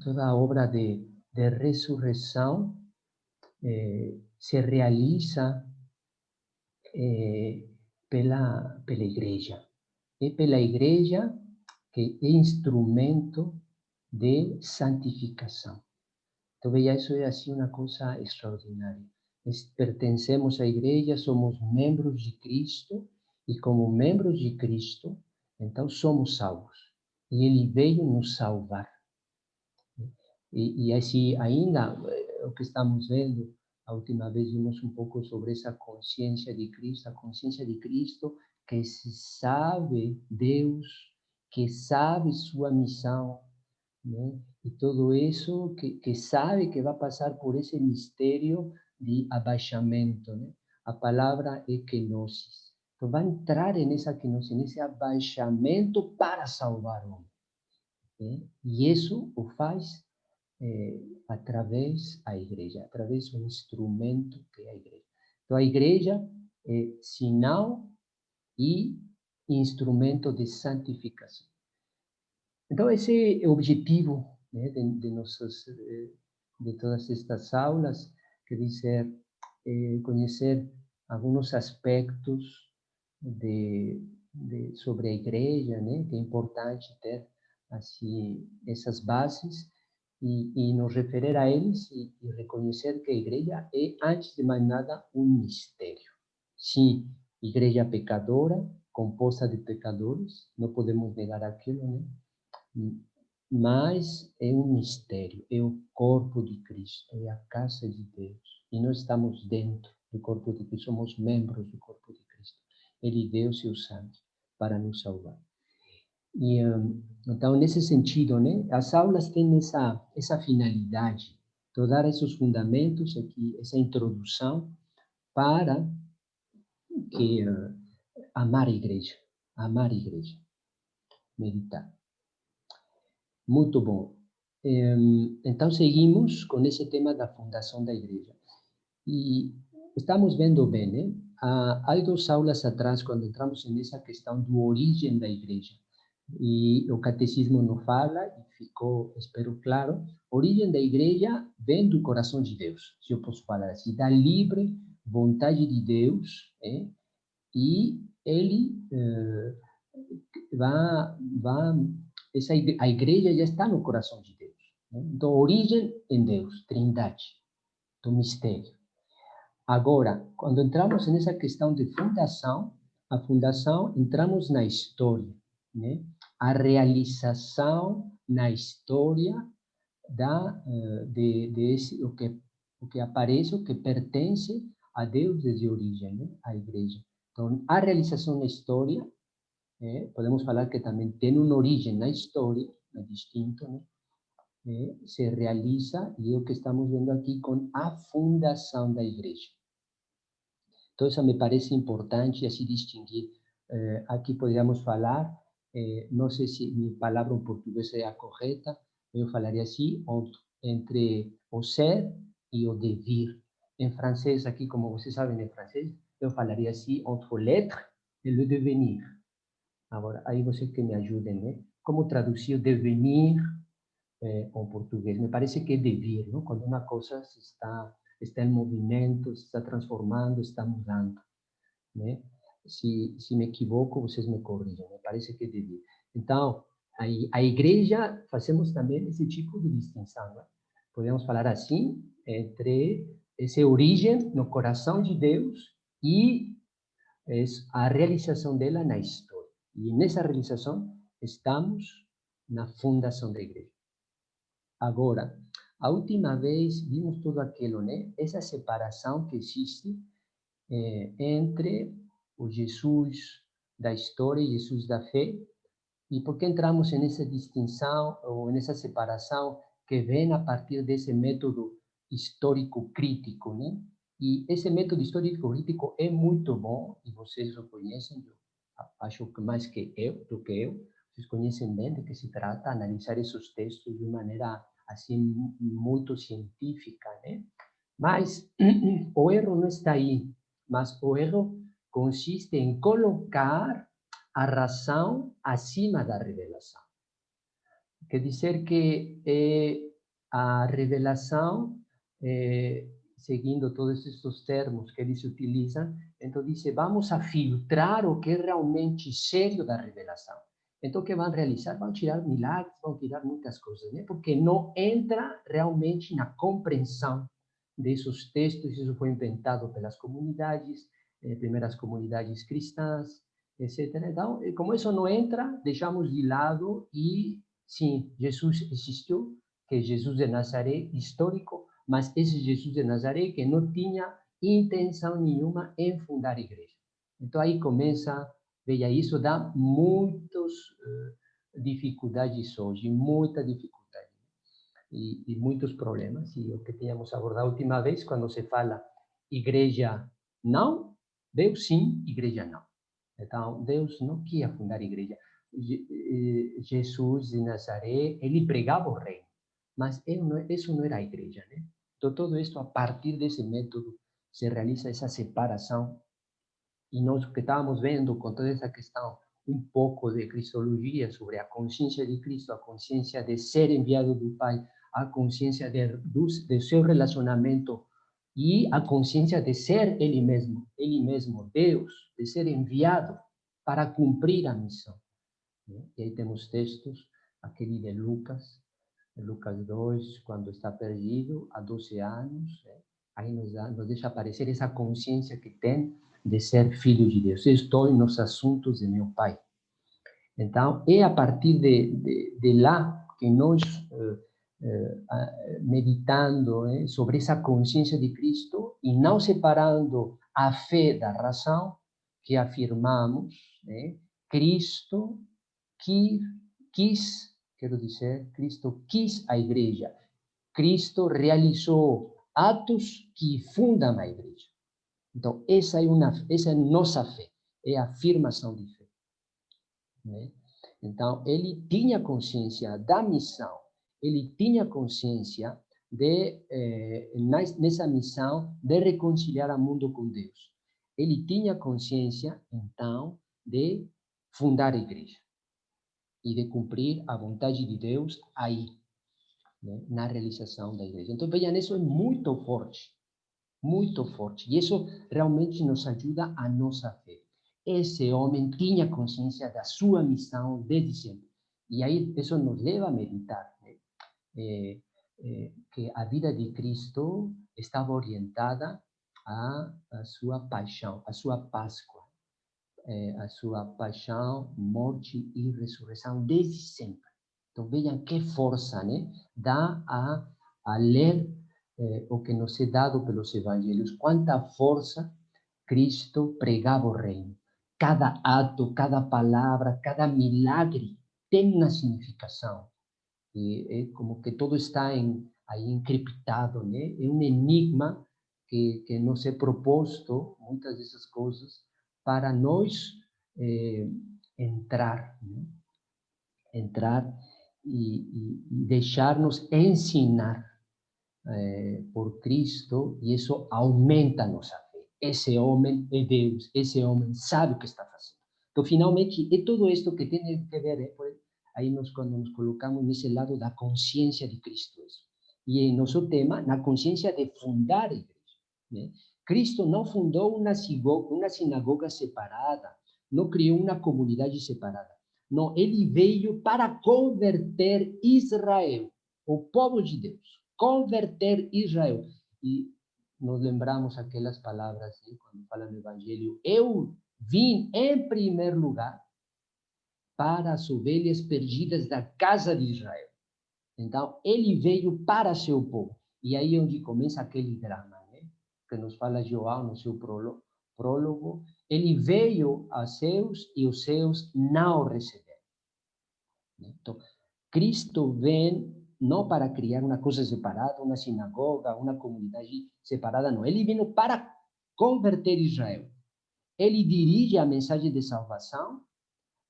toda obra de ressurreição se realiza pela igreja. É pela igreja que é instrumento de santificação. Então, veja, isso é assim uma coisa extraordinária. Pertencemos à igreja, somos membros de Cristo, e como membros de Cristo, então somos salvos. E Ele veio nos salvar. E assim, ainda, o que estamos vendo, a última vez vimos um pouco sobre essa consciência de Cristo, a consciência de Cristo que se sabe Deus, que sabe sua missão, né? E tudo isso que sabe que vai passar por esse mistério de abaixamento, né? A palavra é kenosis. Então, vai entrar nessa kenosis, nesse abaixamento para salvar o homem, né? E isso o faz através da igreja, através do instrumento que é a igreja. Então, a igreja é sinal e instrumento de santificação. Então, esse é o objetivo, né, de todas estas aulas, quer dizer, conhecer alguns aspectos sobre a igreja, né, que é importante ter assim, essas bases e nos referir a eles e reconhecer que a igreja é, antes de mais nada, um mistério. Sim, igreja pecadora, composta de pecadores, não podemos negar aquilo, né? Mas é um mistério, é o corpo de Cristo, é a casa de Deus. E nós estamos dentro do corpo de Cristo, somos membros do corpo de Cristo. Ele deu seu sangue para nos salvar. E, então, nesse sentido, né, as aulas têm essa finalidade, de dar esses fundamentos aqui, essa introdução para que amar a igreja, meditar. Muito bom. Então, seguimos com esse tema da fundação da igreja. E estamos vendo bem, né? Há 2 aulas atrás, quando entramos nessa questão do origem da igreja, e o catecismo nos fala, e ficou, espero claro, a origem da igreja vem do coração de Deus, se eu posso falar assim, da livre vontade de Deus, e ele a igreja já está no coração de Deus, né? Então, origem em Deus, trindade, do mistério. Agora, quando entramos nessa questão de fundação, a fundação, entramos na história, né? A realização na história o que aparece, o que pertence a Deus desde a origem, né? A igreja. Então, a realização na história, podemos falar que também tem uma origem na história, é distinto, né? Se realiza, e é o que estamos vendo aqui com a fundação da igreja. Então, isso me parece importante, assim, distinguir. Aqui poderíamos falar, não sei se minha palavra em português é a correta, eu falaria assim, entre o ser e o devir. Em francês, aqui, como vocês sabem em francês, eu falaria assim, entre l'être e le devenir. Agora, aí vocês que me ajudem, né? Como traduzir devenir em português? Me parece que é devir, não? Quando uma coisa está em movimento, se está transformando, está mudando, né? Se me equivoco, vocês me corrigem. Me parece que é devir. Então, a igreja, fazemos também esse tipo de distinção, né? Podemos falar assim, entre essa origem no coração de Deus e a realização dela na história. E nessa realização estamos na fundação da igreja. Agora, a última vez vimos tudo aquilo, né? Essa separação que existe entre o Jesus da história e Jesus da fé. E por que entramos nessa distinção ou nessa separação que vem a partir desse método histórico crítico, né? E esse método histórico crítico é muito bom, e vocês o conhecem, acho que mais do que eu, vocês conhecem bem de que se trata, analisar esses textos de maneira assim muito científica, né? Mas o erro não está aí, mas o erro consiste em colocar a razão acima da revelação. quer dizer que a revelação, seguindo todos esses termos que eles utilizam, então diz, vamos a filtrar o que é realmente sério da revelação. Então, o que vão realizar? Vão tirar milagres, vão tirar muitas coisas, né? Porque não entra realmente na compreensão desses textos. Isso foi inventado pelas comunidades, primeiras comunidades cristãs, etc. Então, como isso não entra, deixamos de lado e, sim, Jesus existiu, que é Jesus de Nazaré, histórico, mas esse Jesus de Nazaré que não tinha intenção nenhuma em fundar a igreja. Então, aí começa, veja, isso dá muitas dificuldades hoje, muita dificuldade e muitos problemas. E o que tínhamos abordado a última vez, quando se fala igreja não, Deus sim, igreja não. Então, Deus não queria fundar a igreja. Jesus de Nazaré, ele pregava o reino, mas isso não era a igreja, né? Então, tudo isso, a partir desse método, se realiza essa separação. E nós que estávamos vendo com toda essa questão, um pouco de cristologia, sobre a consciência de Cristo, a consciência de ser enviado do Pai, a consciência de seu relacionamento e a consciência de ser Ele mesmo, Deus, de ser enviado para cumprir a missão. E aí temos textos, aquele de Lucas 2, quando está perdido, há 12 anos, aí nos deixa aparecer essa consciência que tem de ser filho de Deus. Eu estou nos assuntos de meu Pai. Então, é a partir de lá que nós, meditando sobre essa consciência de Cristo e não separando a fé da razão, que afirmamos, Cristo quis, quero dizer, Cristo quis a igreja. Cristo realizou atos que fundam a igreja. Então, essa é nossa fé, é a afirmação de fé. Né? Então, ele tinha consciência da missão, ele tinha consciência nessa missão de reconciliar o mundo com Deus. Ele tinha consciência, então, de fundar a igreja e de cumprir a vontade de Deus aí, né, na realização da igreja. Então, vejam, isso é muito forte, muito forte. E isso realmente nos ajuda a nossa fé. Esse homem tinha consciência da sua missão desde sempre. E aí isso nos leva a meditar, né? Que a vida de Cristo estava orientada à sua paixão, à sua Páscoa, a sua paixão, morte e ressurreição desde sempre. Então vejam que força, né? Dá a ler o que nos é dado pelos evangelhos, quanta força Cristo pregava o reino. Cada ato, cada palavra, cada milagre tem uma significação. E é como que tudo está aí encriptado, né? É um enigma que nos é proposto, muitas dessas coisas, para nós entrar, né? Entrar e deixar-nos ensinar por Cristo, e isso aumenta a nossa fé. Esse homem é Deus, esse homem sabe o que está fazendo. Então, finalmente, é tudo isto que tem que ver, aí quando nos colocamos nesse lado da consciência de Cristo. Isso. E em nosso tema, na consciência de fundar a igreja. Né? Cristo não fundou uma sinagoga separada, não criou uma comunidade separada. Não, ele veio para converter Israel, o povo de Deus. Converter Israel. E nos lembramos aquelas palavras, quando fala no Evangelho, eu vim em primeiro lugar para as ovelhas perdidas da casa de Israel. Então, ele veio para seu povo. E aí é onde começa aquele drama, né? Que nos fala João no seu prólogo. Ele veio a seus e os seus não o receberam. Então, Cristo vem não para criar uma coisa separada, uma sinagoga, uma comunidade separada, não. Ele veio para converter Israel. Ele dirige a mensagem de salvação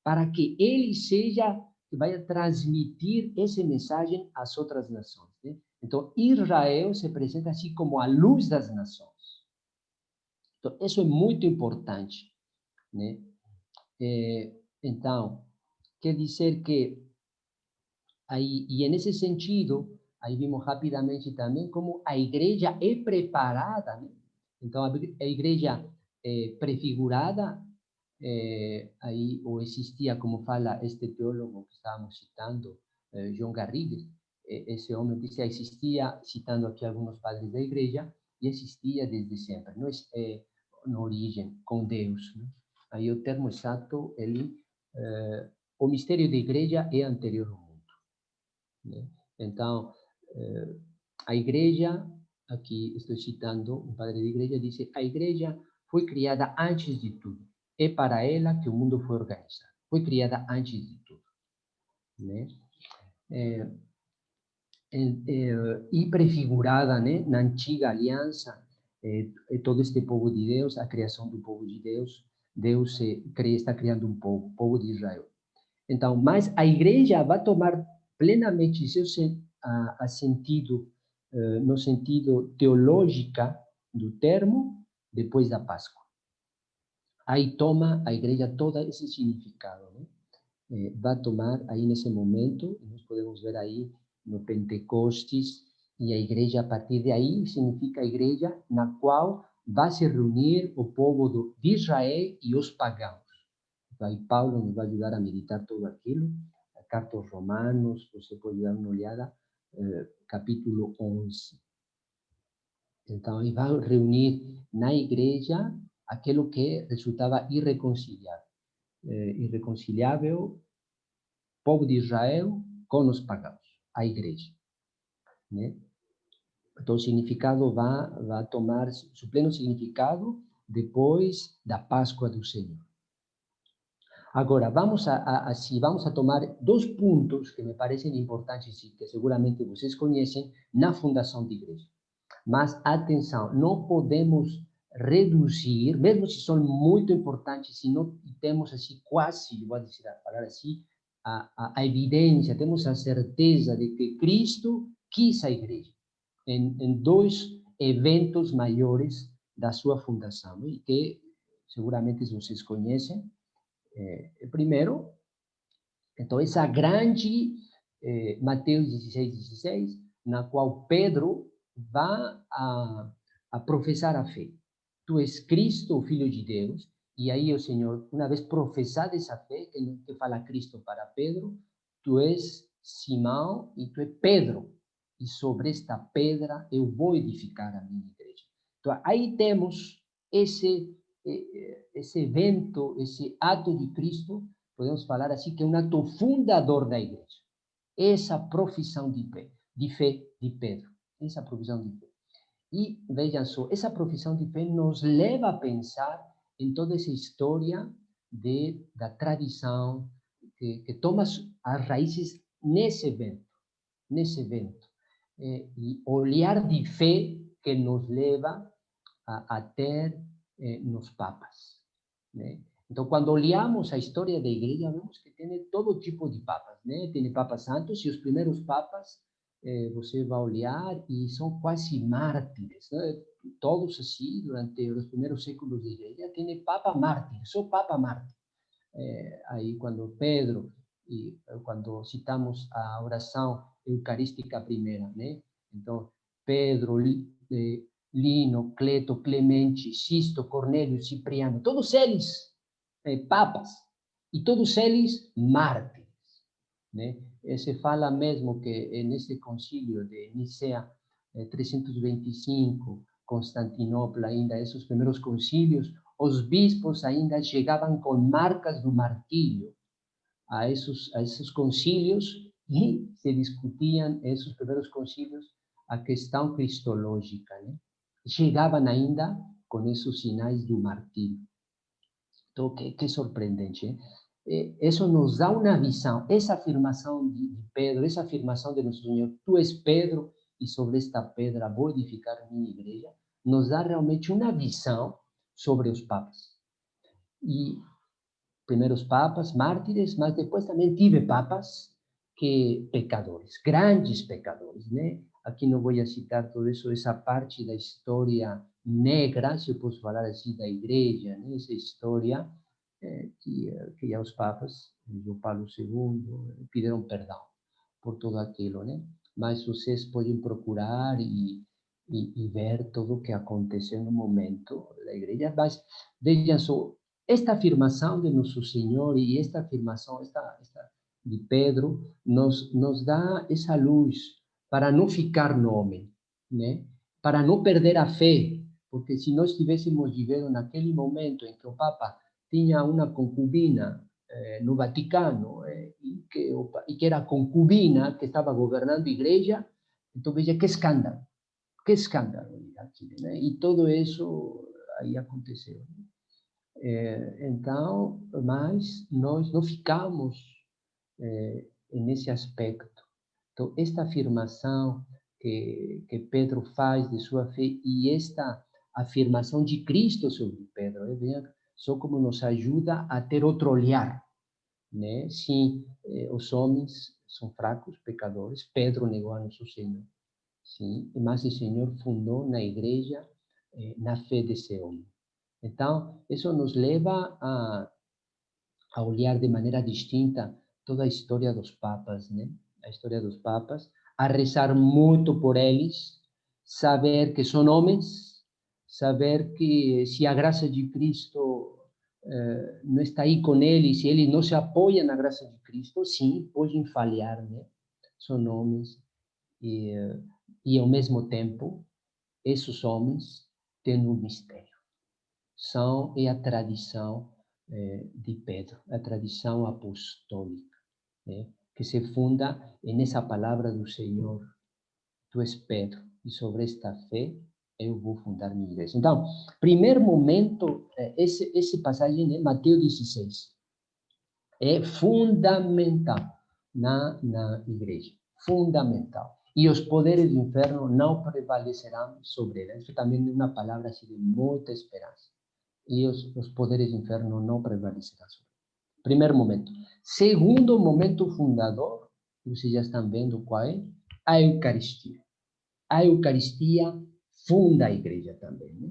para que ele seja, que vai transmitir essa mensagem às outras nações. Né? Então, Israel se apresenta assim como a luz das nações. Então, isso é muito importante. Né? Então, quer dizer que Aí, e nesse sentido, aí vimos rapidamente também como a igreja é preparada, né? Então, a igreja prefigurada, aí, ou existia, como fala este teólogo que estávamos citando, João Garrigues, esse homem disse, existia, citando aqui alguns padres da igreja, e existia desde sempre, não é, na origem, com Deus. Né? Aí o termo exato, ele, o mistério da igreja é anterior ao mundo. Né? Então, a igreja, aqui estou citando um padre da igreja, diz, a igreja foi criada antes de tudo. É para ela que o mundo foi organizado. Foi criada antes de tudo. Né? E prefigurada, né, na antiga aliança, todo este povo de Deus, a criação do povo de Deus, Deus está criando um povo, o povo de Israel. Então, mas a igreja vai tomar plenamente seu sentido, no sentido teológica do termo, depois da Páscoa. Aí toma a igreja todo esse significado, né? Vai tomar aí nesse momento, nós podemos ver aí no Pentecostes, e a igreja a partir de aí significa a igreja na qual vai se reunir o povo de Israel e os pagãos. Então, aí Paulo nos vai ajudar a meditar tudo aquilo. A carta aos Romanos, você pode dar uma olhada, capítulo 11. Então, aí vai reunir na igreja aquilo que resultava irreconciliável. Irreconciliável, povo de Israel com os pagãos, a igreja. Né? Então, o significado vai tomar seu pleno significado depois da Páscoa do Senhor. Agora, vamos a tomar dois pontos que me parecem importantes e que seguramente vocês conhecem na fundação de igreja. Mas, atenção, não podemos reduzir, mesmo se são muito importantes, se não temos assim, quase, vou dizer, falar assim, a evidência, temos a certeza de que Cristo quis a igreja em dois eventos maiores da sua fundação, e que seguramente vocês conhecem. Primeiro, então, essa grande Mateus 16, na qual Pedro vai a professar a fé. Tu és Cristo, o Filho de Deus, e aí o Senhor, uma vez professada essa fé, que fala Cristo para Pedro, tu és Simão e tu és Pedro, e sobre esta pedra eu vou edificar a minha igreja. Então, aí temos esse evento, esse ato de Cristo, podemos falar assim, que é um ato fundador da igreja. Essa profissão de fé de Pedro. Essa profissão de fé. E vejam só, essa profissão de fé nos leva a pensar em toda essa história da tradição que toma as raízes nesse evento. E olhar de fé que nos leva a ter nos papas. Né? Então, quando olhamos a história da igreja, vemos que tem todo tipo de papas, né? Tem papas santos, e os primeiros papas, você vai olhar, e são quase mártires, né? Todos assim, durante os primeiros séculos da igreja, tem papa mártir, só papa mártir. Aí, quando Pedro, e quando citamos a oração eucarística primeira, né? Então, Pedro, Lino, Cleto, Clemente, Sisto, Cornélio, Cipriano, todos eles papas, e todos eles mártires. Né? Se fala mesmo que nesse concílio de Nicea 325, Constantinopla, ainda esses primeiros concílios, os bispos ainda chegavam com marcas do martírio a esses concílios, e se discutiam esses primeiros concílios a questão cristológica. Né? Chegavam ainda com esses sinais do martírio. Então, que surpreendente. Isso nos dá uma visão, essa afirmação de Pedro, essa afirmação de nosso Senhor, tu és Pedro, e sobre esta pedra vou edificar minha igreja, nos dá realmente uma visão sobre os papas. E primeiros papas, mártires, mas depois também tive papas que pecadores, grandes pecadores, né? Aqui não vou citar todo isso, essa parte da história negra, se eu posso falar assim, da igreja, né? Essa história que os papas, João Paulo II, pediram perdão por todo aquilo, né? Mas vocês podem procurar e ver tudo o que aconteceu no momento da igreja. Mas vejam só, esta afirmação de Nosso Senhor e esta afirmação esta de Pedro nos dá essa luz para não ficar no homem, né? Para não perder a fé, porque se nós tivéssemos vivido naquele momento em que o Papa tinha uma concubina no Vaticano, e que era concubina que estava governando a igreja, então veja que escândalo aqui, né? E todo isso aí aconteceu. Então, mas nós não ficamos nesse aspecto. Então, esta afirmação que Pedro faz de sua fé e esta afirmação de Cristo sobre Pedro, veja só como nos ajuda a ter outro olhar, né? Sim, os homens são fracos, pecadores. Pedro negou a nosso Senhor, sim, mas o Senhor fundou na igreja na fé desse homem. Então, isso nos leva a olhar de maneira distinta toda a história dos papas, né? A história dos papas, a rezar muito por eles, saber que são homens, saber que se a graça de Cristo não está aí com eles, se eles não se apoiam na graça de Cristo, sim, podem falhar, né? São homens e ao mesmo tempo, esses homens têm um mistério. É a tradição de Pedro, a tradição apostólica, né? Que se funda nessa palavra do Senhor. Tu és Pedro, e sobre esta fé eu vou fundar minha igreja. Então, primeiro momento, esse passagem é Mateus 16. É fundamental na igreja. Fundamental. E os poderes do inferno não prevalecerão sobre ela. Isso também é uma palavra assim, de muita esperança. E os poderes do inferno não prevalecerão sobre ela. Primeiro momento. Segundo momento fundador, vocês já estão vendo qual é? A Eucaristia. A Eucaristia funda a igreja também, né?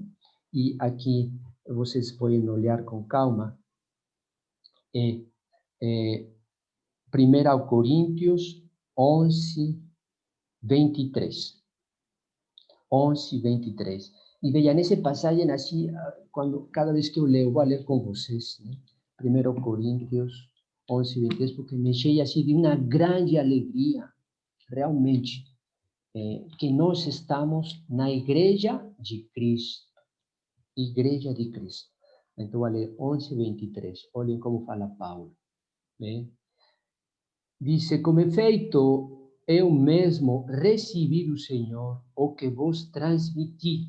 E aqui vocês podem olhar com calma. 1 Coríntios 11, 23. 11, 23. E veja, nessa passagem, assim, cada vez que eu leio, vou ler com vocês, né? 1 Coríntios 11, 23, porque me cheia assim, de uma grande alegria, realmente, que nós estamos na igreja de Cristo. Igreja de Cristo. Então, vou ler 11, 23. Olhem como fala Paulo, né? Dice, com efeito, eu mesmo recebi do Senhor o que vos transmiti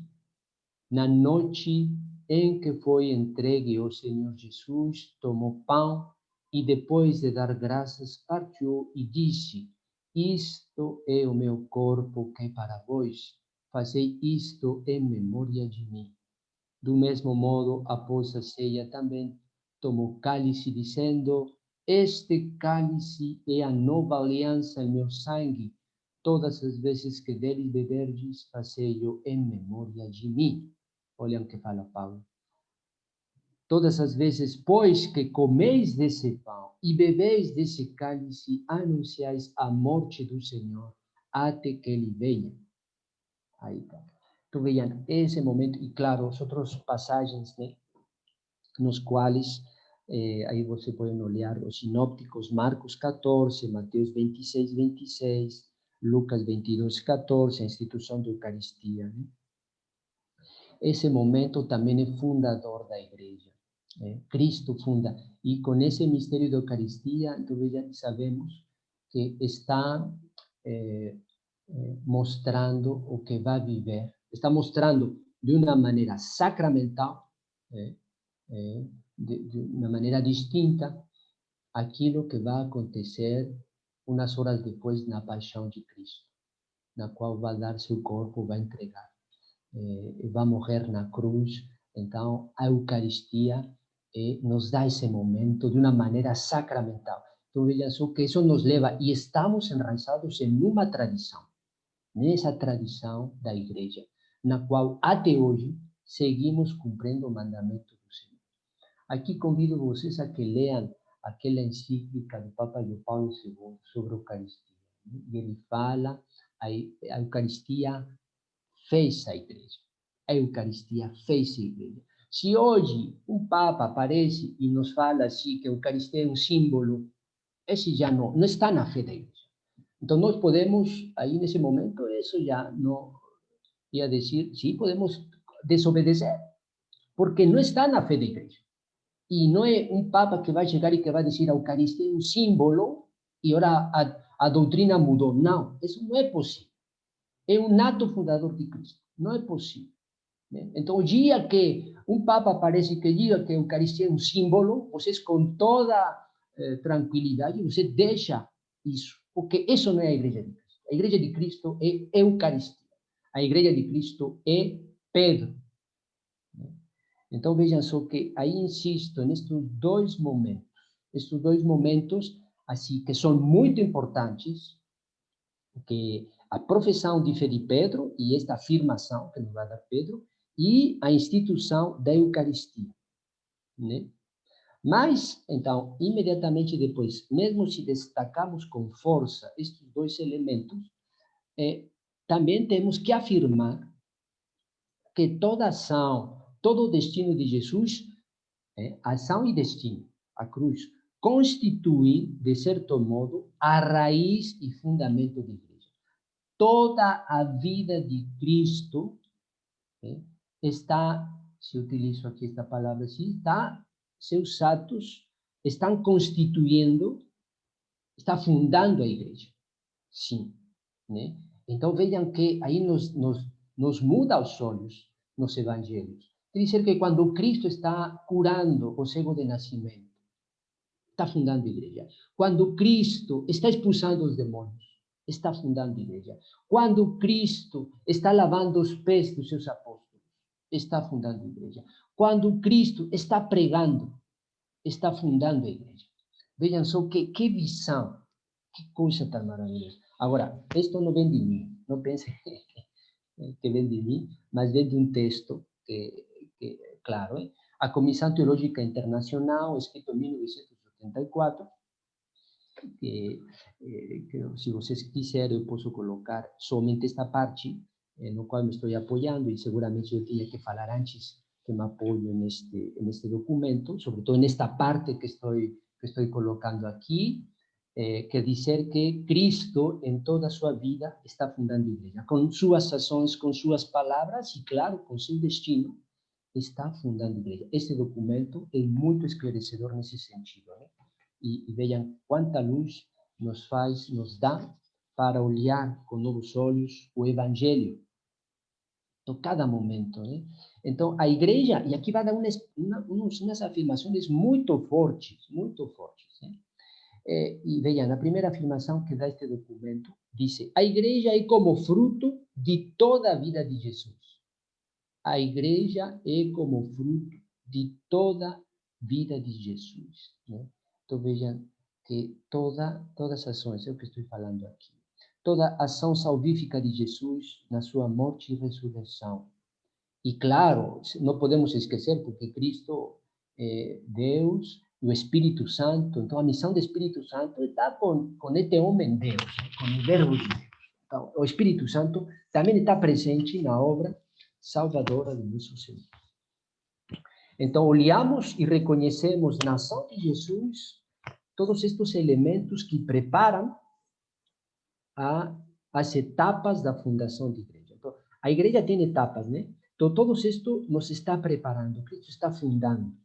na noite em que foi entregue ao Senhor Jesus, tomou pão e depois de dar graças partiu e disse, isto é o meu corpo que é para vós, fazei isto em memória de mim. Do mesmo modo, após a ceia também tomou cálice, dizendo, este cálice é a nova aliança em meu sangue. Todas as vezes que dele beberdes, fazei-o em memória de mim. Olha o que fala Paulo. Todas as vezes, pois que comeis desse pão e bebeis desse cálice, anunciais a morte do Senhor, até que ele venha. Aí está. Então, vejam, esse momento, e claro, as outras passagens, né, nos quais, aí você pode olhar os sinópticos, Marcos 14, Mateus 26, 26, Lucas 22, 14, a instituição da Eucaristia, né? Esse momento também é fundador da igreja. Cristo funda. E com esse mistério da Eucaristia, então já sabemos que está mostrando o que vai viver. Está mostrando de uma maneira sacramental, de uma maneira distinta, aquilo que vai acontecer umas horas depois na paixão de Cristo, na qual vai dar seu corpo, vai entregar, vai morrer na cruz. Então, a Eucaristia nos dá esse momento de uma maneira sacramental. Então, vejam só que isso nos leva, e estamos enraizados em uma tradição, nessa tradição da igreja, na qual até hoje seguimos cumprindo o mandamento do Senhor. Aqui convido vocês a que leiam aquela encíclica do Papa João Paulo II sobre a Eucaristia. E ele fala, a Eucaristia fez a igreja. A Eucaristia fez a igreja. Se hoje um Papa aparece e nos fala assim que a Eucaristia é um símbolo, esse já não está na fé da igreja. Então nós podemos, aí nesse momento, isso já não ia dizer, sim, podemos desobedecer, porque não está na fé da igreja. E não é um Papa que vai chegar e que vai dizer a Eucaristia é um símbolo e agora a doutrina mudou. Não, isso não é possível. É um ato fundador de Cristo. Não é possível. Então, o dia que um Papa aparece que diga que a Eucaristia é um símbolo, vocês com toda tranquilidade, você deixa isso, porque isso não é a Igreja de Cristo. A Igreja de Cristo é Eucaristia. A Igreja de Cristo é Pedro. Então, vejam só que aí insisto nestes dois momentos, assim, que são muito importantes, que a profissão de fé de Pedro e esta afirmação que nos vai dar Pedro, e a instituição da Eucaristia, né? Mas, então, imediatamente depois, mesmo se destacamos com força estes dois elementos, também temos que afirmar que toda ação, todo o destino de Jesus, ação e destino, a cruz, constituem, de certo modo, a raiz e fundamento da igreja. Toda a vida de Cristo está, se utilizo aqui esta palavra assim, está, seus atos estão constituindo, está fundando a igreja. Sim. Né? Então vejam que aí nos muda os olhos nos evangelhos. Quer dizer que quando Cristo está curando o cego de nascimento, está fundando a igreja. Quando Cristo está expulsando os demônios, está fundando a igreja. Quando Cristo está lavando os pés dos seus apóstolos, está fundando a igreja. Quando Cristo está pregando, está fundando a igreja. Vejam só que visão, que coisa tão maravilhosa. Agora, isto não vem de mim, não pense que vem de mim, mas vem de um texto claro, a Comissão Teológica Internacional, escrito em 1984, que se vocês quiserem, eu posso colocar somente esta parte, no qual me estou apoiando, e seguramente eu tinha que falar antes que me apoio neste documento, sobretudo nesta parte que estou colocando aqui, quer dizer que Cristo, em toda a sua vida, está fundando a igreja, com suas ações, com suas palavras e, claro, com seu destino, está fundando a igreja. Este documento é muito esclarecedor nesse sentido, né? E vejam quanta luz nos dá para olhar com novos olhos o Evangelho, em cada momento, né? Então, a igreja, e aqui vai dar umas afirmações muito fortes, né? E vejam, a primeira afirmação que dá este documento diz: a igreja é como fruto de toda a vida de Jesus. A igreja é como fruto de toda a vida de Jesus, né? Então vejam que todas as ações, é o que estou falando aqui, toda a ação salvífica de Jesus na sua morte e ressurreição. E claro, não podemos esquecer, porque Cristo é Deus e o Espírito Santo, então a missão do Espírito Santo está com este homem Deus, com o Verbo de Deus. Então, o Espírito Santo também está presente na obra salvadora de nosso Senhor. Então, olhamos e reconhecemos na ação de Jesus todos estes elementos que preparam as etapas da fundação da igreja. Então, a igreja tem etapas, né? Então, todo isto nos está preparando, Cristo está fundando,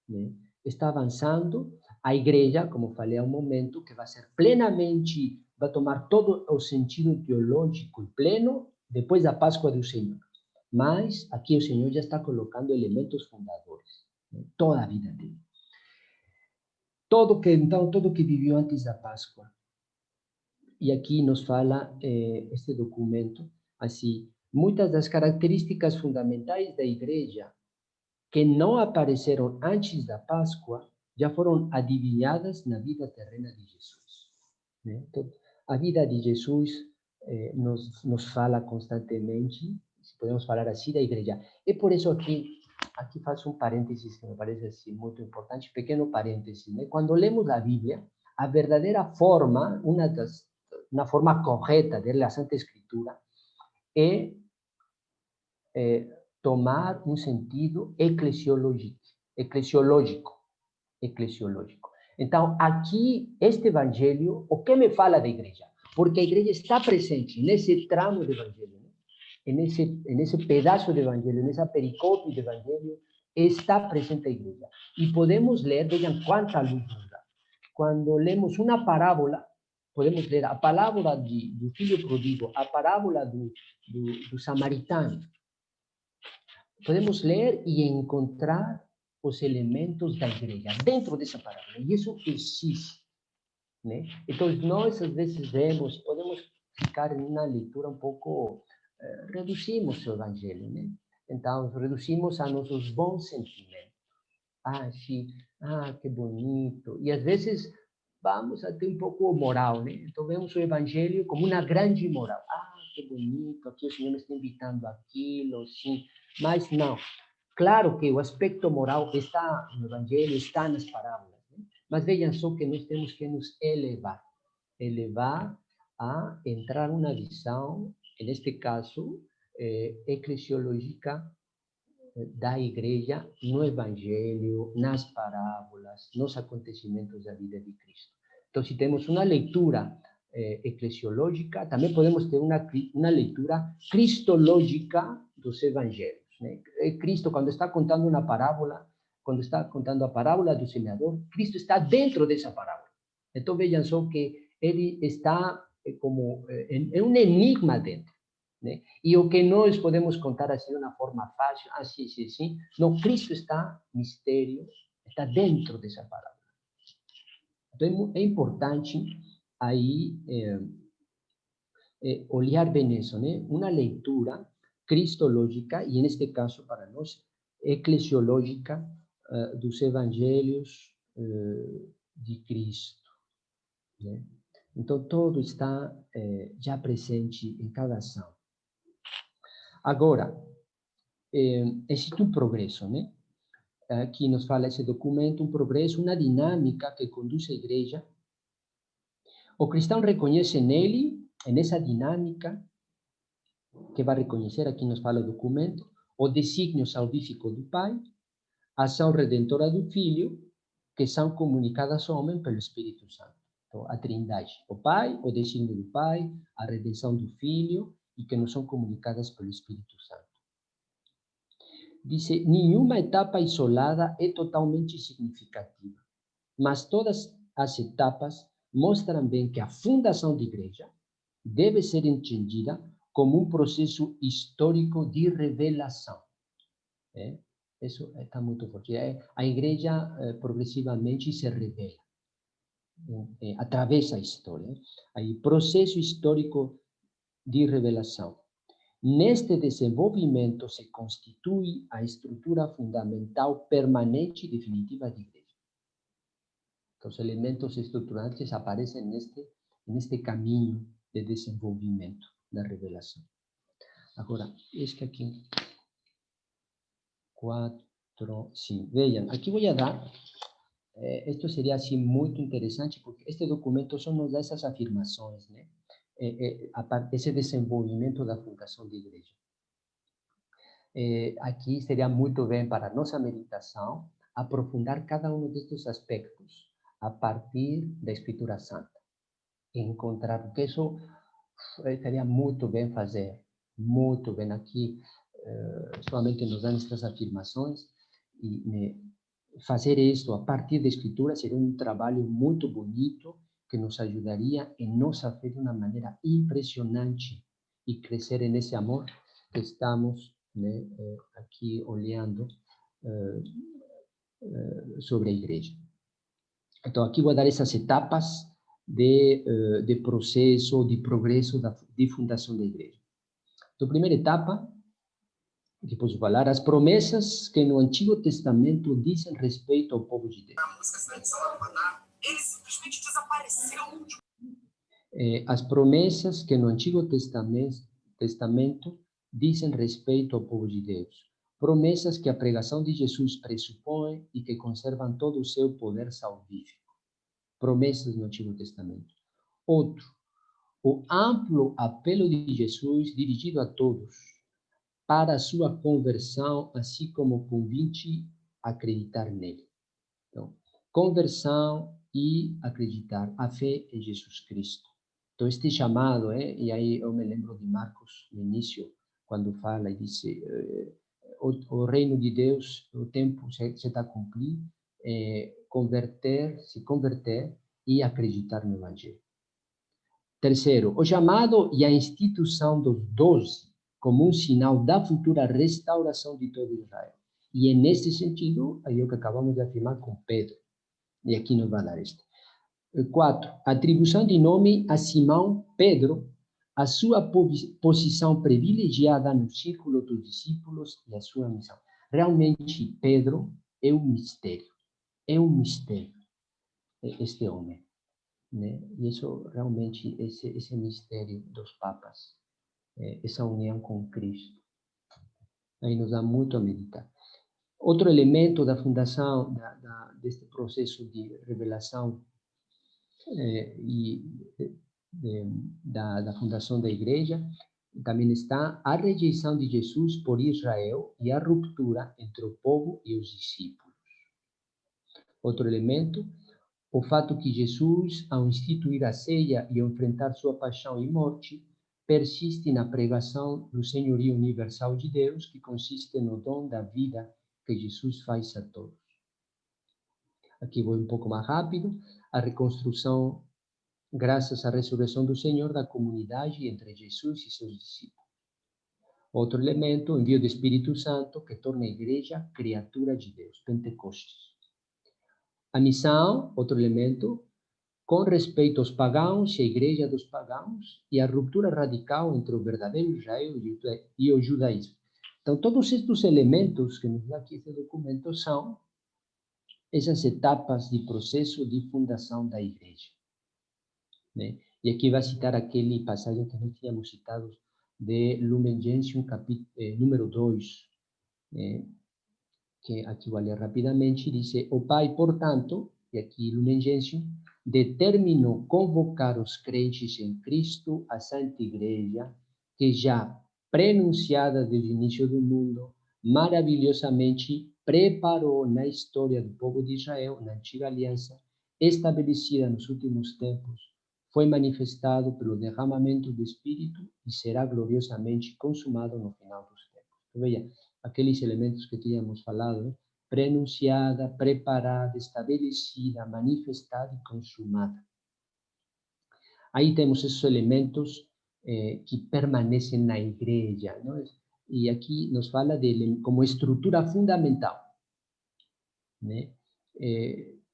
né? Está avançando. A igreja, como falei há um momento, que vai ser plenamente, vai tomar todo o sentido teológico e pleno depois da Páscoa do Senhor. Mas aqui o Senhor já está colocando elementos fundadores, né? Toda a vida dele. Tudo que viveu antes da Páscoa. E aqui nos fala este documento, assim, muitas das características fundamentais da igreja que não apareceram antes da Páscoa já foram adivinhadas na vida terrena de Jesus, né? Então, a vida de Jesus nos fala constantemente, se podemos falar assim, da igreja. É por isso que aqui faço um parênteses que me parece assim, muito importante, pequeno parênteses, né? Quando lemos a Bíblia, a verdadeira forma, uma das una forma correta de ler a Santa Escritura é tomar um sentido eclesiológico. Então, aqui, este evangelho, o que me fala da igreja? Porque a igreja está presente nesse tramo do evangelho, né? nesse pedaço do evangelho, nessa pericope do evangelho, está presente a igreja. E podemos ler, vejam quanta luz nos dá. Quando lemos uma parábola, podemos ler a parábola do filho prodígo, a parábola do samaritano. Podemos ler e encontrar os elementos da igreja dentro dessa parábola. E isso existe, né? Então, nós, às vezes, vemos, podemos ficar em uma leitura um pouco... reduzimos o evangelho, né? Então, reduzimos a nossos bons sentimentos. Sim, que bonito. E, às vezes, vamos até um pouco moral, né? Então, vemos o evangelho como uma grande moral. Que bonito, aqui o Senhor me está invitando àquilo, sim. Mas, não. Claro que o aspecto moral está no evangelho, está nas parábolas, né? Mas vejam só que nós temos que nos elevar a entrar numa visão, neste caso, eclesiológica da igreja, no evangelho, nas parábolas, nos acontecimentos da vida de Cristo. Então, se temos uma leitura eclesiológica, também podemos ter uma leitura cristológica dos evangelhos, né? Cristo, quando está contando uma parábola, quando está contando a parábola do semeador, Cristo está dentro dessa parábola. Então, vejam só que ele está como é um enigma dentro, né? E o que nós podemos contar assim de uma forma fácil, sim. Não, Cristo está mistério, está dentro dessa parábola. Então, é importante aí olhar bem isso, né? Uma leitura cristológica, e neste caso, para nós, eclesiológica dos evangelhos de Cristo, né? Então, todo está já presente em cada ação. Agora, existe um progresso, né? Aqui nos fala esse documento, um progresso, uma dinâmica que conduz a igreja. O cristão reconhece nele, nessa dinâmica, que vai reconhecer, aqui nos fala o documento, o desígnio salvífico do Pai, a ação redentora do Filho, que são comunicadas ao homem pelo Espírito Santo. Então, a trindade, o Pai, o desígnio do Pai, a redenção do Filho, e que nos são comunicadas pelo Espírito Santo. Dice, nenhuma etapa isolada é totalmente significativa, mas todas as etapas mostram bem que a fundação da igreja deve ser entendida como um processo histórico de revelação. Isso está muito forte. A igreja progressivamente se revela através da história. Aí, processo histórico de revelação. Neste desenvolvimento se constitui a estrutura fundamental permanente e definitiva da igreja. Então, os elementos estruturantes aparecem neste caminho de desenvolvimento da revelação. Agora, este aqui, 4, 5. Vejam, aqui vou dar, isto seria assim muito interessante, porque este documento só nos dá essas afirmações, né? Esse desenvolvimento da fundação da igreja. Aqui seria muito bem para a nossa meditação aprofundar cada um destes aspectos a partir da Escritura Santa. Encontrar, porque isso seria muito bem fazer, muito bem aqui, somente nos dando estas afirmações, e fazer isto a partir da Escritura seria um trabalho muito bonito que nos ajudaria em nossa fé de uma maneira impressionante e crescer nesse amor que estamos, né, aqui olhando sobre a igreja. Então, aqui vou dar essas etapas de processo, de progresso de fundação da igreja. Então, primeira etapa, que posso falar, as promessas que no Antigo Testamento dizem respeito ao povo de Deus. Ele simplesmente desapareceu. As promessas que no Antigo Testamento dizem respeito ao povo de Deus. Promessas que a pregação de Jesus pressupõe e que conservam todo o seu poder salvífico. Promessas no Antigo Testamento. Outro, o amplo apelo de Jesus dirigido a todos para a sua conversão, assim como o convite a acreditar nele. Então, conversão e acreditar, a fé em Jesus Cristo. Então, este chamado, e aí eu me lembro de Marcos, no início, quando fala e diz, o reino de Deus, o tempo se está a cumprir, se converter e acreditar no Evangelho. Terceiro, o chamado e a instituição dos 12 como um sinal da futura restauração de todo Israel. E é nesse sentido, aí o que acabamos de afirmar com Pedro. E aqui nos vai dar este. 4. Atribuição de nome a Simão Pedro, a sua posição privilegiada no círculo dos discípulos e a sua missão. Realmente, Pedro é um mistério. É um mistério, este homem. Né? E isso, realmente, esse mistério dos papas, essa união com Cristo, aí nos dá muito a meditar. Outro elemento da fundação, deste processo de revelação da fundação da igreja, também está a rejeição de Jesus por Israel e a ruptura entre o povo e os discípulos. Outro elemento, o fato que Jesus, ao instituir a ceia e ao enfrentar sua paixão e morte, persiste na pregação do senhorio universal de Deus, que consiste no dom da vida que Jesus faz a todos. Aqui vou um pouco mais rápido. A reconstrução, graças à ressurreição do Senhor, da comunidade entre Jesus e seus discípulos. Outro elemento, o envio do Espírito Santo, que torna a igreja criatura de Deus, Pentecostes. A missão, outro elemento, com respeito aos pagãos e a igreja dos pagãos, e a ruptura radical entre o verdadeiro Israel e o judaísmo. Então, todos estes elementos que nos dá aqui esse documento são essas etapas de processo de fundação da igreja. Né? E aqui vai citar aquele passagem que nós tínhamos citado de Lumen Gentium, número 2, que aqui vou ler rapidamente, diz: o Pai, portanto, e aqui Lumen Gentium, determinou convocar os crentes em Cristo, a Santa Igreja, que já prenunciada desde o início do mundo, maravilhosamente preparou na história do povo de Israel, na antiga aliança, estabelecida nos últimos tempos, foi manifestado pelo derramamento do Espírito e será gloriosamente consumado no final dos tempos. Então, veja, aqueles elementos que tínhamos falado, prenunciada, preparada, estabelecida, manifestada e consumada. Aí temos esses elementos que permanecem na igreja, não? E aqui nos fala dele como estrutura fundamental. Né?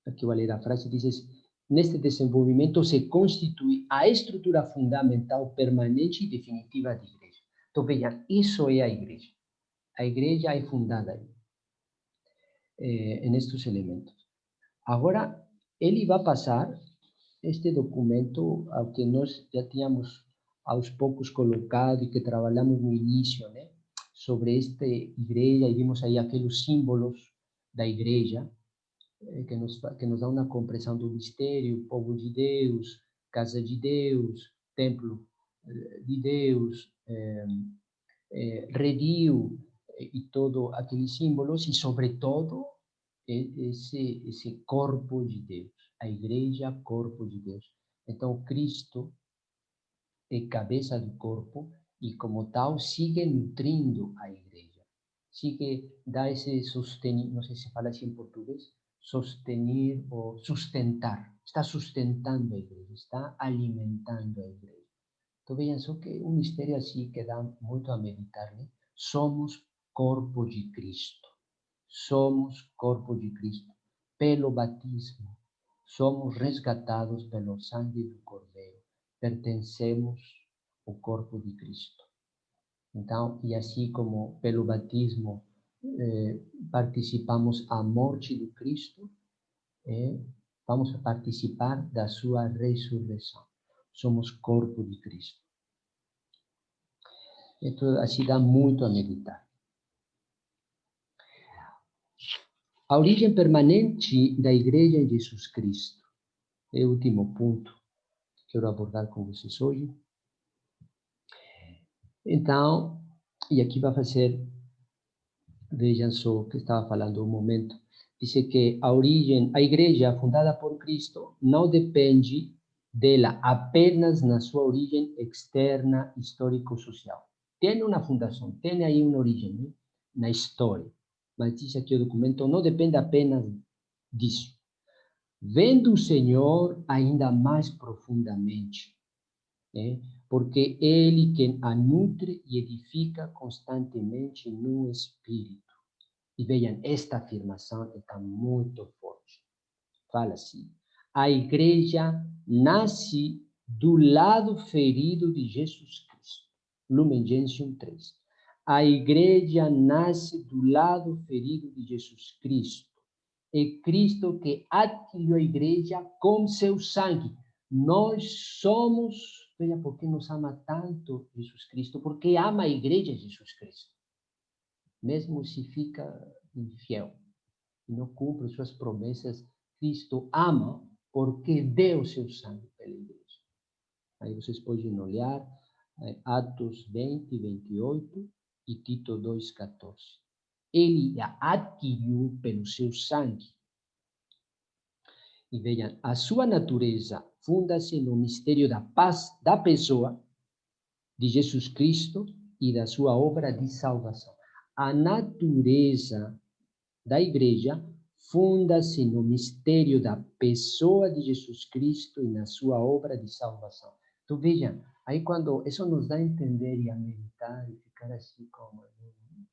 Aqui vou ler a frase, diz: neste desenvolvimento se constitui a estrutura fundamental, permanente e definitiva da igreja. Então, vejam, isso é a igreja. A igreja é fundada aí, nestes elementos. Agora, ele vai passar este documento ao que nós já tínhamos aos poucos colocado e que trabalhamos no início, né? Sobre esta igreja, e vimos aí aqueles símbolos da igreja, que nos dá uma compreensão do mistério, povo de Deus, casa de Deus, templo de Deus, redil, e todos aqueles símbolos, e sobretudo esse corpo de Deus, a igreja, corpo de Deus. Então, Cristo é cabeça do corpo e, como tal, sigue nutrindo a igreja. Sigue, dá esse sostenir, não sei se fala assim em português, sostener ou sustentar. Está sustentando a igreja, está alimentando a igreja. Então, vejam só que um mistério assim que dá muito a meditar, né? Somos corpo de Cristo. Somos corpo de Cristo. Pelo batismo, somos resgatados pelo sangue do Cordeiro. Pertencemos ao corpo de Cristo. Então, e assim como pelo batismo participamos a morte de Cristo, vamos a participar da sua ressurreição. Somos corpo de Cristo. Então, assim dá muito a meditar. A origem permanente da Igreja em Jesus Cristo é o último ponto. quero abordar com vocês hoje. Então, e aqui vai fazer, vejam só o que estava falando um momento, diz que a igreja fundada por Cristo não depende dela apenas na sua origem externa, histórico-social. Tem uma fundação, tem aí uma origem, né, na história, mas diz aqui o documento, não depende apenas disso. Vendo o Senhor ainda mais profundamente, né, porque Ele quem a nutre e edifica constantemente no Espírito. E vejam, esta afirmação está muito forte. Fala assim, a igreja nasce do lado ferido de Jesus Cristo. Lumen Gentium 3. A igreja nasce do lado ferido de Jesus Cristo. É Cristo que adquiriu a igreja com seu sangue. Nós somos, veja por que nos ama tanto Jesus Cristo, porque ama a igreja Jesus Cristo. Mesmo se fica infiel e não cumpre suas promessas, Cristo ama porque deu seu sangue pela igreja. Aí vocês podem olhar Atos 20, 28 e Tito 2, 14. Ele a adquiriu pelo seu sangue. E vejam, a sua natureza funda-se no mistério da paz da pessoa de Jesus Cristo e da sua obra de salvação. A natureza da igreja funda-se no mistério da pessoa de Jesus Cristo e na sua obra de salvação. Então, vejam, aí quando isso nos dá a entender e a meditar e ficar assim como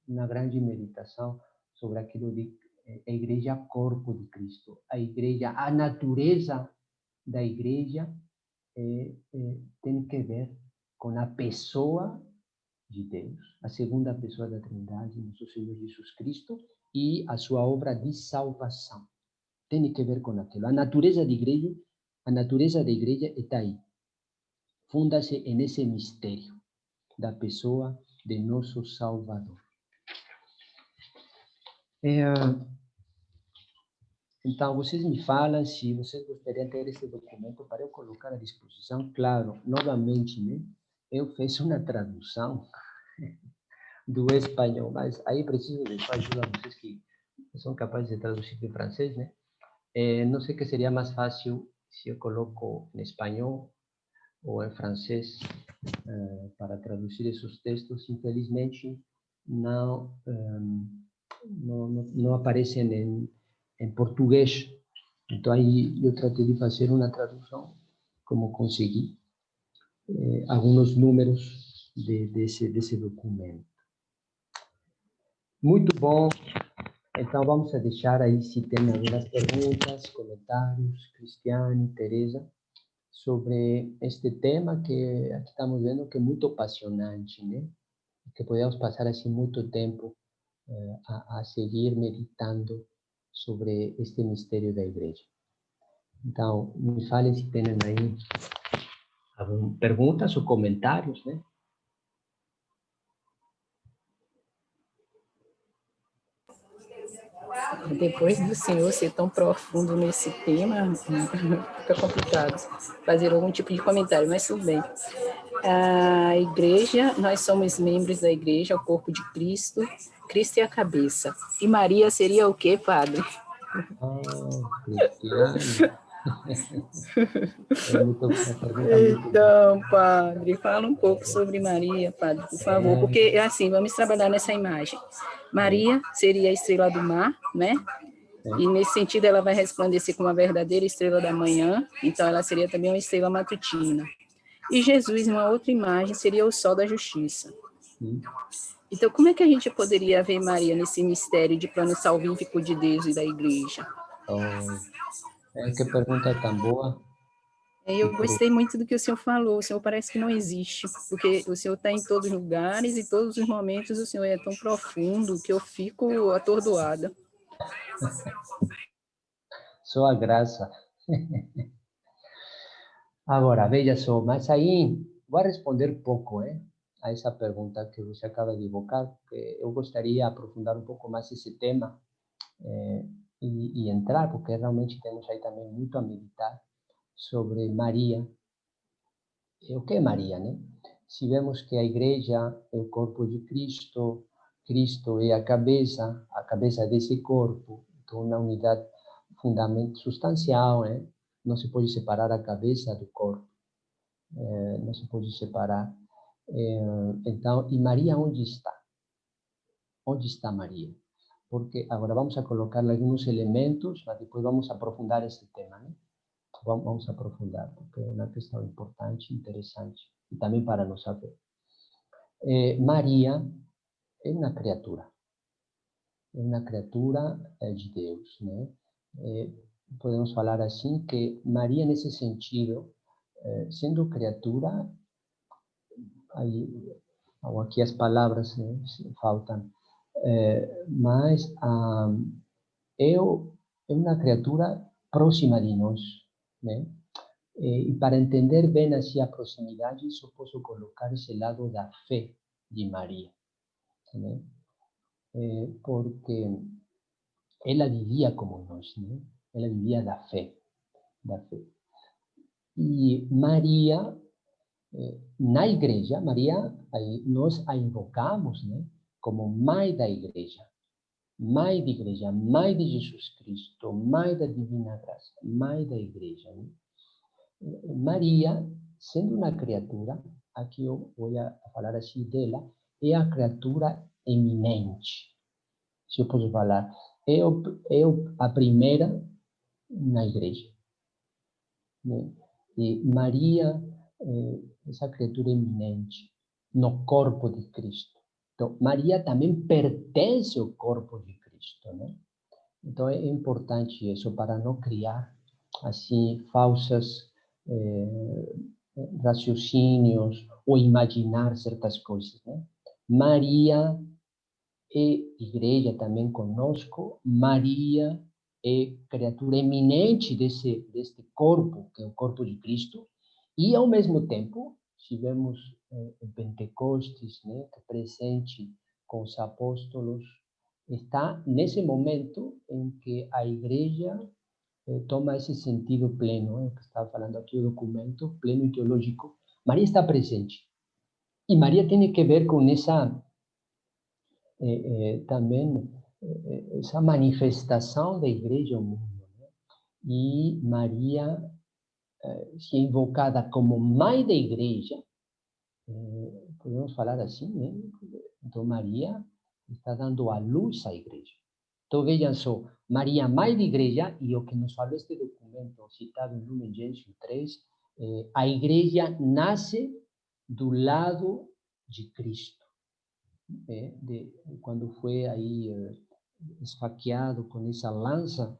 uma grande meditação sobre aquilo de a igreja corpo de Cristo. A igreja, a natureza da igreja tem que ver com a pessoa de Deus, a segunda pessoa da Trindade, nosso Senhor Jesus Cristo, e a sua obra de salvação. Tem que ver com aquilo. A natureza da igreja está aí. Funda-se nesse mistério da pessoa de nosso Salvador. Então, vocês me falam se vocês gostariam de ter esse documento para eu colocar à disposição. Claro, novamente, né? Eu fiz uma tradução do espanhol, mas aí preciso de sua ajuda, vocês que são capazes de traduzir em francês, né? Não sei que seria mais fácil se eu coloco em espanhol ou em francês para traduzir esses textos. Infelizmente, não aparecem em português. Então, aí eu tratei de fazer uma tradução, como consegui, alguns números desse documento. Muito bom. Então, vamos deixar aí se tem algumas perguntas, comentários, Cristiane, Teresa, sobre este tema que aqui estamos vendo que é muito apaixonante, né? Que podemos passar assim muito tempo a seguir meditando sobre este mistério da igreja. Então, me falem se tem aí algumas perguntas ou comentários, né? Depois do senhor ser tão profundo nesse tema, fica complicado fazer algum tipo de comentário, mas tudo bem. A igreja, nós somos membros da igreja, o corpo de Cristo, Cristo é a cabeça. E Maria seria o quê, padre? Cristiane. Uma pergunta muito Então, padre, fala um pouco sobre Maria, padre, por favor, porque assim, vamos trabalhar nessa imagem. Maria seria a estrela do mar, né? E nesse sentido ela vai resplandecer como a verdadeira estrela da manhã, então ela seria também uma estrela matutina. E Jesus, em uma outra imagem, seria o sol da justiça. Então, como é que a gente poderia ver Maria nesse mistério de plano salvífico de Deus e da igreja? Que pergunta tão boa. Eu gostei muito do que o senhor falou. O senhor parece que não existe, porque o senhor está em todos os lugares e todos os momentos o senhor é tão profundo que eu fico atordoada. Só a graça. Agora, veja só, mas aí vou responder pouco a essa pergunta que você acaba de evocar, porque eu gostaria de aprofundar um pouco mais esse tema e entrar, porque realmente temos aí também muito a meditar sobre Maria o que é Maria, né? Se vemos que a igreja é o corpo de Cristo, Cristo é a cabeça desse corpo, então uma unidade fundamental, substancial, né? Não se pode separar a cabeça do corpo, não se pode separar. Então, e Maria onde está? Onde está Maria? Porque agora vamos a colocar alguns elementos, mas depois vamos a aprofundar esse tema, né? Vamos a aprofundar, porque é uma questão importante, interessante, e também para nós saber. Maria é uma criatura de Deus, né? Podemos falar assim que Maria, nesse sentido, sendo criatura, aí, aqui as palavras, né, faltam, mas é uma criatura próxima de nós, né? E para entender bem assim a proximidade, só posso colocar esse lado da fé de Maria, né? Porque ela vivia como nós, né? Ela vivia da fé, da fé. E Maria, na igreja, Maria, aí nós a invocamos, né? Como mãe da igreja, mãe de igreja, mãe de Jesus Cristo, mãe da divina graça, mãe da igreja, né? Maria, sendo uma criatura, aqui eu vou falar assim dela, é a criatura eminente, se eu posso falar, é a primeira na igreja, né? E Maria, essa criatura eminente, no corpo de Cristo. Então, Maria também pertence ao corpo de Cristo, né? Então, é importante isso para não criar, assim, falsas raciocínios ou imaginar certas coisas, né? Maria é igreja também conosco, Maria é criatura eminente deste corpo, que é o corpo de Cristo, e ao mesmo tempo, se vemos em Pentecostes, né, que é presente com os apóstolos, está nesse momento em que a igreja toma esse sentido pleno, que estava falando aqui o documento, pleno e teológico. Maria está presente. E Maria tem que ver com essa, também, essa manifestação da igreja ao mundo, né? E Maria, se é invocada como mãe da igreja, podemos falar assim, né? Então Maria está dando a luz à igreja. Então vejam só, Maria, mãe de igreja, e o que nos fala este documento citado em Lumen Gentium 3, a igreja nasce do lado de Cristo. Quando foi aí esfaqueado com essa lança,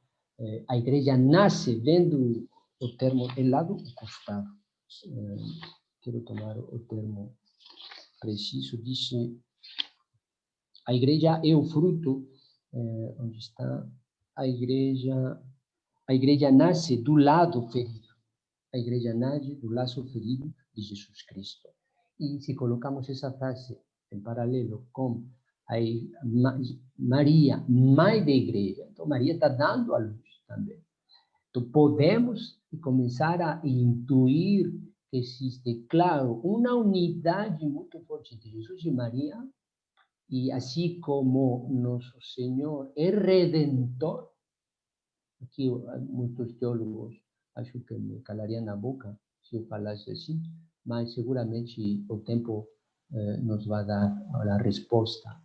a igreja nasce, vendo o termo, el lado, o costado. Quero tomar o termo preciso, diz, a igreja é o fruto, onde está a igreja nasce do lado ferido, a igreja nasce do lado ferido de Jesus Cristo. E se colocamos essa frase em paralelo com a Maria, mãe da igreja, então Maria está dando a luz também. Então podemos começar a intuir que existe, claro, uma unidade muito forte entre Jesus e Maria, e assim como nosso Senhor é redentor, aqui muitos teólogos acho que me calariam na boca se eu falasse assim, mas seguramente o tempo nos vai dar a resposta.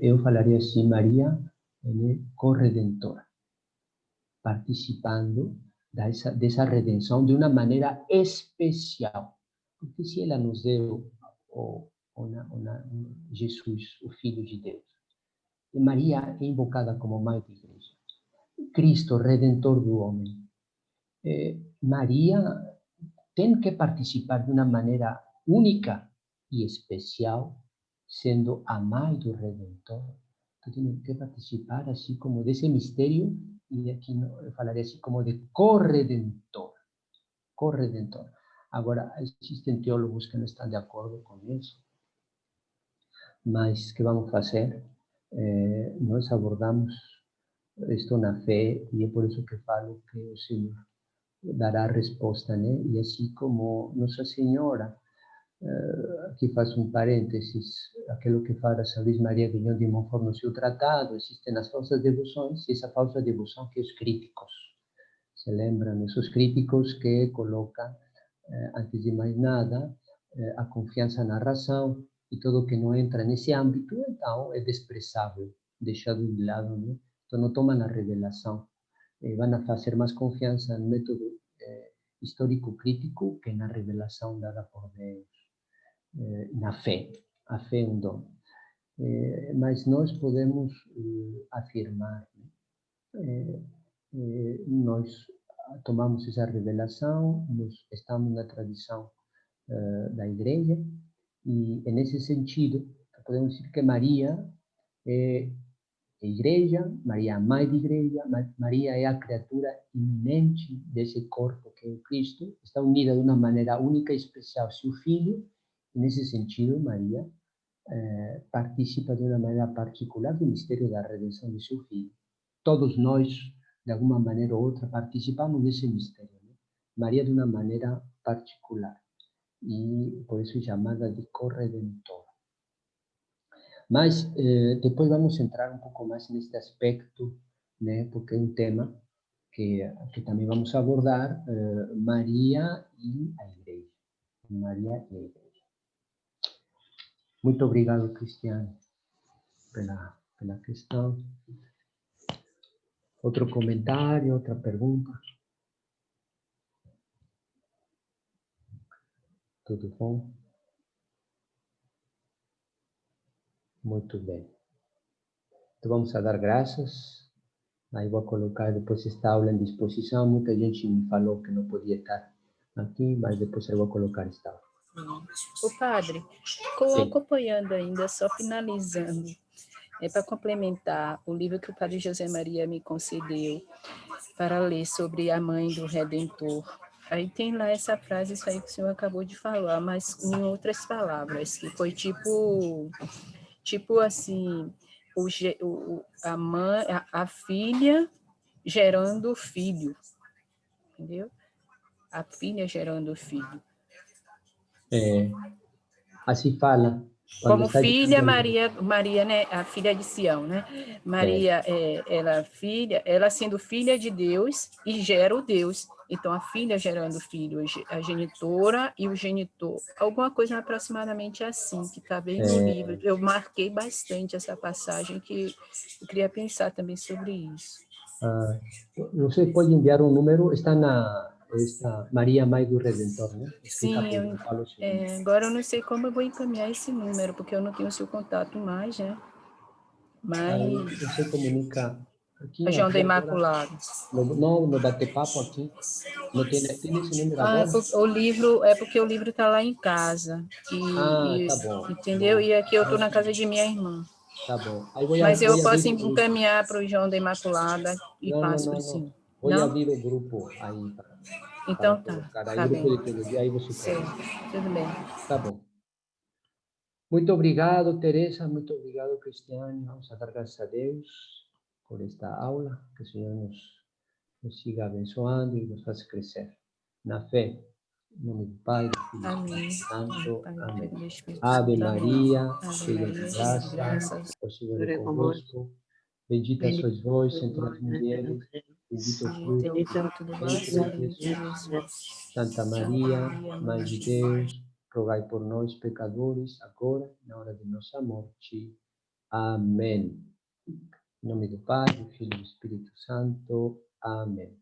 Eu falaria assim, Maria é corredentora, participando dessa redenção de uma maneira especial, porque se ela nos deu Jesus, o Filho de Deus, e Maria é invocada como mãe de igreja, Cristo, redentor do homem, Maria tem que participar de uma maneira única e especial, sendo a mãe do Redentor. Então, tem que participar assim como desse mistério, e aqui eu falaria assim como de corredentor. Corredentor. Agora, existem teólogos que não estão de acordo com isso, mas o que vamos fazer? Nós abordamos isto na fé, e é por isso que falo que o Senhor dará a resposta, né? E assim como Nossa Senhora, aqui faz um parênteses, aquilo que fala São Luís Maria Guignon de Montfort no seu tratado, existem as falsas devoções e essa falsa devoção que os críticos. Se lembram, esses críticos que colocam, antes de mais nada, a confiança na razão e tudo que não entra nesse âmbito, então é desprezável, deixado de lado, né? Então não tomam a revelação. Van a fazer mais confiança no método histórico-crítico que na revelação dada por Deus, na fé. A fé é um dom. Mas nós podemos afirmar, nós tomamos essa revelação, nós estamos na tradição da Igreja, e nesse sentido, podemos dizer que Maria é Igreja, Maria é a mãe da Igreja, Maria é a criatura iminente desse corpo que é o Cristo, está unida de uma maneira única e especial ao seu Filho, e nesse sentido, Maria participa de uma maneira particular do mistério da redenção do seu Filho. Todos nós, de alguma maneira ou outra, participamos desse mistério, né? Maria de uma maneira particular, e por isso é chamada de corredentora. Mas depois vamos entrar um pouco mais neste aspecto, né, porque é um tema que também vamos abordar, Maria e a Igreja. Maria e a Igreja. Muito obrigado, Cristiano, pela questão. Outro comentário, outra pergunta? Tudo bom? Muito bem. Então vamos a dar graças. Aí vou colocar depois esta aula em disposição. Muita gente me falou que não podia estar aqui, mas depois eu vou colocar esta aula. O padre, acompanhando ainda, só finalizando, para complementar o livro que o padre José Maria me concedeu para ler sobre a mãe do Redentor. Aí tem lá essa frase, isso aí que o senhor acabou de falar, mas em outras palavras, que foi tipo assim, a mãe, a filha gerando filho, entendeu? A filha gerando filho. Assim fala. Como filha, Maria, né, a filha de Sião, né? Maria, ela sendo filha de Deus e gera o Deus. Então, a filha gerando filho, a genitora e o genitor. Alguma coisa aproximadamente assim, que está bem no livro. Eu marquei bastante essa passagem, que eu queria pensar também sobre isso. Você pode enviar um número, está na Maria Mãe do Redentor, né? Sim, agora eu não sei como eu vou encaminhar esse número, porque eu não tenho o seu contato mais, né? Mas... Aí você comunica aqui. Região da Imaculada. No bate-papo aqui. Não tem esse número agora? O livro, porque o livro está lá em casa. Tá bom. Entendeu? Bom. E aqui eu estou na casa de minha irmã. Tá bom. Mas eu posso encaminhar para o João da Imaculada e passo por cima. Vou abrir o grupo aí. Então tá. Aí o grupo de teologia, aí você pode. Tudo bem. Tá bom. Muito obrigado, Teresa. Muito obrigado, Cristiano. Vamos a dar graças a Deus por esta aula. Que o Senhor nos siga abençoando e nos faça crescer na fé. Em nome do Pai, do Filho e do Espírito Santo. Amém. Ave Maria, cheia de graça, o Senhor é convosco. Bendita sois vós entre as mulheres, bendito o fruto do vosso ventre, Jesus. Santa Maria, Mãe de Deus, rogai por nós, pecadores, agora e na hora de nossa morte. Amém. Em nome do Pai, do Filho e do Espírito Santo. Amém.